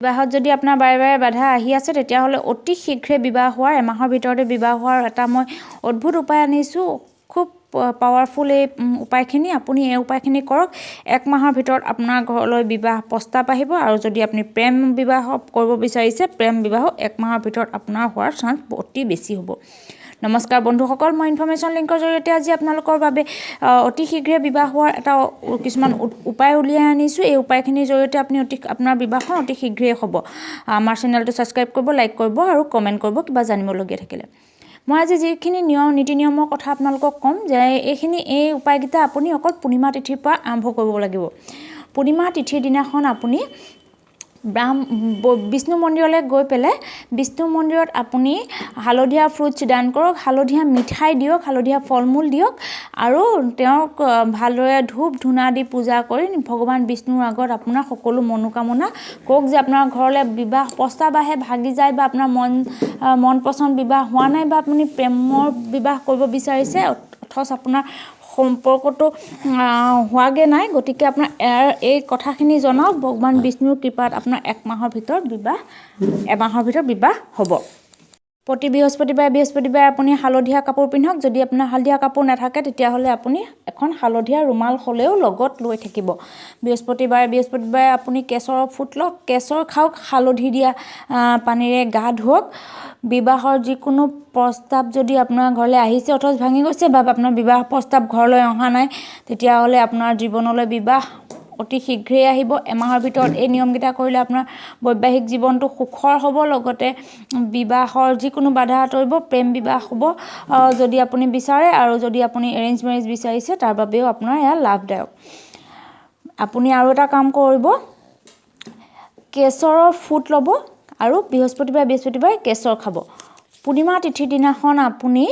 বিবাহত যদি আপোনাৰ বাৰে বাৰে বাধা আহি আছে তেতিয়াহ'লে অতি শীঘ্ৰে বিবাহ হোৱাৰ এমাহৰ ভিতৰতে বিবাহ হোৱাৰ এটা মই অদ্ভুত উপায় আনিছোঁ। খুব পাৱাৰফুল এই উপায়খিনি। আপুনি এই উপায়খিনি কৰক। 1 মাহৰ ভিতৰত আপোনাৰ ঘৰলৈ বিবাহ প্ৰস্তাৱ আহিব। আৰু যদি আপুনি প্ৰেম বিবাহ কৰিব বিচাৰিছে, প্ৰেম বিবাহ 1 মাহৰ ভিতৰত আপোনাৰ হোৱাৰ চান্স অতি বেছি হ'ব। নমস্কাৰ বন্ধুসকল, মই ইনফৰমেশ্যন লিংকৰ জৰিয়তে আজি আপোনালোকৰ বাবে অতি শীঘ্ৰে বিবাহ হোৱাৰ এটা কিছুমান উপায় উলিয়াই আনিছোঁ। এই উপায়খিনিৰ জৰিয়তে আপুনি আপোনাৰ বিবাহখন অতি শীঘ্ৰেই হ'ব। আমাৰ চেনেলটো ছাবস্ক্ৰাইব কৰিব, লাইক কৰিব আৰু কমেণ্ট কৰিব কিবা জানিবলগীয়া থাকিলে। মই আজি যিখিনি নীতি নিয়মৰ কথা আপোনালোকক ক'ম যে এই উপায়কেইটা আপুনি অকল পূৰ্ণিমা তিথিৰ পৰা আৰম্ভ কৰিব লাগিব। পূৰ্ণিমা তিথিৰ দিনাখন আপুনি বিষ্ণু মন্দিৰলৈ গৈ পেলাই বিষ্ণু মন্দিৰত আপুনি হালধীয়া ফ্ৰুটছ দান কৰক, হালধীয়া মিঠাই দিয়ক, হালধীয়া ফল মূল দিয়ক আৰু তেওঁক ভালদৰে ধূপ ধূনা দি পূজা কৰি ভগৱান বিষ্ণুৰ আগত আপোনাৰ সকলো মনোকামনা কওক যে আপোনাৰ ঘৰলৈ বিবাহ প্ৰস্তাৱ আহে, ভাগি যায় বা আপোনাৰ মন পচন্দ বিবাহ হোৱা নাই বা আপুনি প্ৰেমৰ বিবাহ কৰিব বিচাৰিছে অথচ আপোনাৰ সম্পৰ্কটো হোৱাগৈ নাই। গতিকে আপোনাৰ এই কথাখিনি জনাওক। ভগৱান বিষ্ণুৰ কৃপাত আপোনাৰ এমাহৰ ভিতৰত বিবাহ হ'ব। প্ৰতি বৃহস্পতিবাৰে আপুনি হালধীয়া কাপোৰ পিন্ধক। যদি আপোনাৰ হালধীয়া কাপোৰ নাথাকে তেতিয়াহ'লে আপুনি এখন হালধীয়া ৰুমাল হ'লেও লগত লৈ থাকিব। বৃহস্পতিবাৰে আপুনি কেশৰৰ ফুট লওক, কেশৰ খাওক, হালধি দিয়া পানীৰে গা ধুৱক। বিবাহৰ যিকোনো প্ৰস্তাৱ যদি আপোনাৰ ঘৰলৈ আহিছে অথচ ভাঙি গৈছে বা আপোনাৰ বিবাহ প্ৰস্তাৱ ঘৰলৈ অহা নাই, তেতিয়াহ'লে আপোনাৰ জীৱনলৈ বিবাহ অতি শীঘ্ৰেই আহিব। এমাহৰ ভিতৰত এই নিয়মকেইটা কৰিলে আপোনাৰ বৈবাহিক জীৱনটো সুখৰ হ'ব। লগতে বিবাহৰ যিকোনো বাধা আঁতৰিব, প্ৰেম বিবাহ হ'ব যদি আপুনি বিচাৰে। আৰু যদি আপুনি এৰেঞ্জ মেৰেজ বিচাৰিছে তাৰ বাবেও আপোনাৰ এয়া লাভদায়ক। আপুনি আৰু এটা কাম কৰিব, কেশৰৰ ফুট ল'ব আৰু বৃহস্পতিবাৰে কেশৰ খাব। পূৰ্ণিমা তিথিৰ দিনাখন আপুনি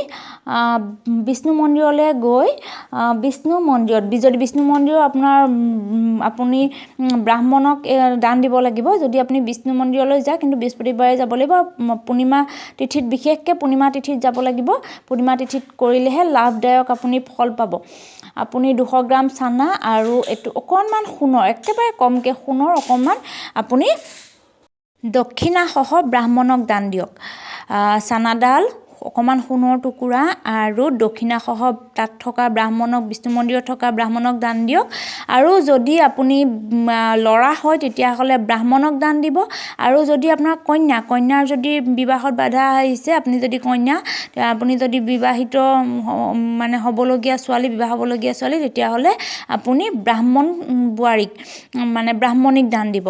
বিষ্ণু মন্দিৰলৈ গৈ যদি বিষ্ণু মন্দিৰৰ আপুনি ব্ৰাহ্মণক দান দিব লাগিব। যদি আপুনি বিষ্ণু মন্দিৰলৈ যায়, কিন্তু বৃহস্পতিবাৰে যাব লাগিব। পূৰ্ণিমা তিথিত, বিশেষকৈ পূৰ্ণিমা তিথিত যাব লাগিব। পূৰ্ণিমা তিথিত কৰিলেহে লাভদায়ক আপুনি ফল পাব। আপুনি 200 গ্ৰাম চানা আৰু এইটো অকণমান সোণৰ, একেবাৰে কমকৈ সোণৰ অকণমান আপুনি দক্ষিণাসহ ব্ৰাহ্মণক দান দিয়ক। চানাডাল, অকণমান সোণৰ টুকুৰা আৰু দক্ষিণাসহ তাত থকা ব্ৰাহ্মণক, বিষ্ণু মন্দিৰত থকা ব্ৰাহ্মণক দান দিয়ক। আৰু যদি আপুনি ল'ৰা হয় তেতিয়াহ'লে ব্ৰাহ্মণক দান দিব। আৰু যদি আপোনাৰ কন্যাৰ যদি বিবাহত বাধা আহিছে, আপুনি যদি বিবাহিত হ'বলগীয়া ছোৱালী, তেতিয়াহ'লে আপুনি ব্ৰাহ্মণ বোৱাৰীক ব্ৰাহ্মণীক দান দিব।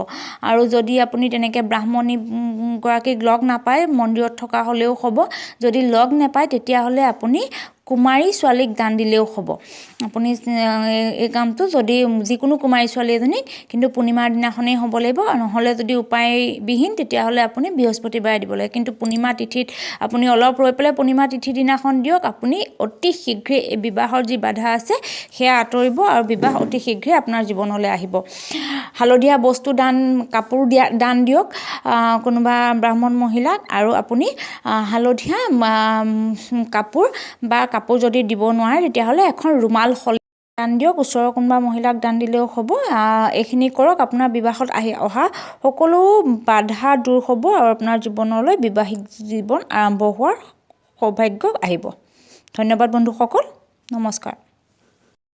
আৰু যদি আপুনি তেনেকৈ ব্ৰাহ্মণী গৰাকীক লগ নাপায়, মন্দিৰত থকা হ'লেও হ'ব। যদি লগ নাপায় তেতিয়াহ'লে আপুনি কুমাৰী ছোৱালীক দান দিলেও হ'ব। আপুনি এই কামটো যদি যিকোনো কুমাৰী ছোৱালী এজনীক, কিন্তু পূৰ্ণিমাৰ দিনাখনেই হ'ব লাগিব। নহ'লে যদি উপায়বিহীন তেতিয়াহ'লে আপুনি বৃহস্পতিবাৰে দিব লাগে। কিন্তু পূৰ্ণিমা তিথিত আপুনি অলপ ৰৈ পেলাই পূৰ্ণিমা তিথিৰ দিনাখন দিয়ক। আপুনি অতি শীঘ্ৰে এই বিবাহৰ যি বাধা আছে সেয়া আঁতৰিব আৰু বিবাহ অতি শীঘ্ৰে আপোনাৰ জীৱনলৈ আহিব। হালধীয়া বস্তু কাপোৰ দান দিয়ক কোনোবা ব্ৰাহ্মণ মহিলাক। আৰু আপুনি হালধীয়া কাপোৰ যদি দিব নোৱাৰে তেতিয়াহ'লে এখন ৰুমাল দান দিয়ক। ওচৰৰ কোনোবা মহিলাক দান দিলেও হ'ব। এইখিনি কৰক। আপোনাৰ বিবাহত অহা সকলো বাধা দূৰ হ'ব আৰু আপোনাৰ জীৱনলৈ বিবাহিক জীৱন আৰম্ভ হোৱাৰ সৌভাগ্য আহিব। ধন্যবাদ বন্ধুসকল, নমস্কাৰ।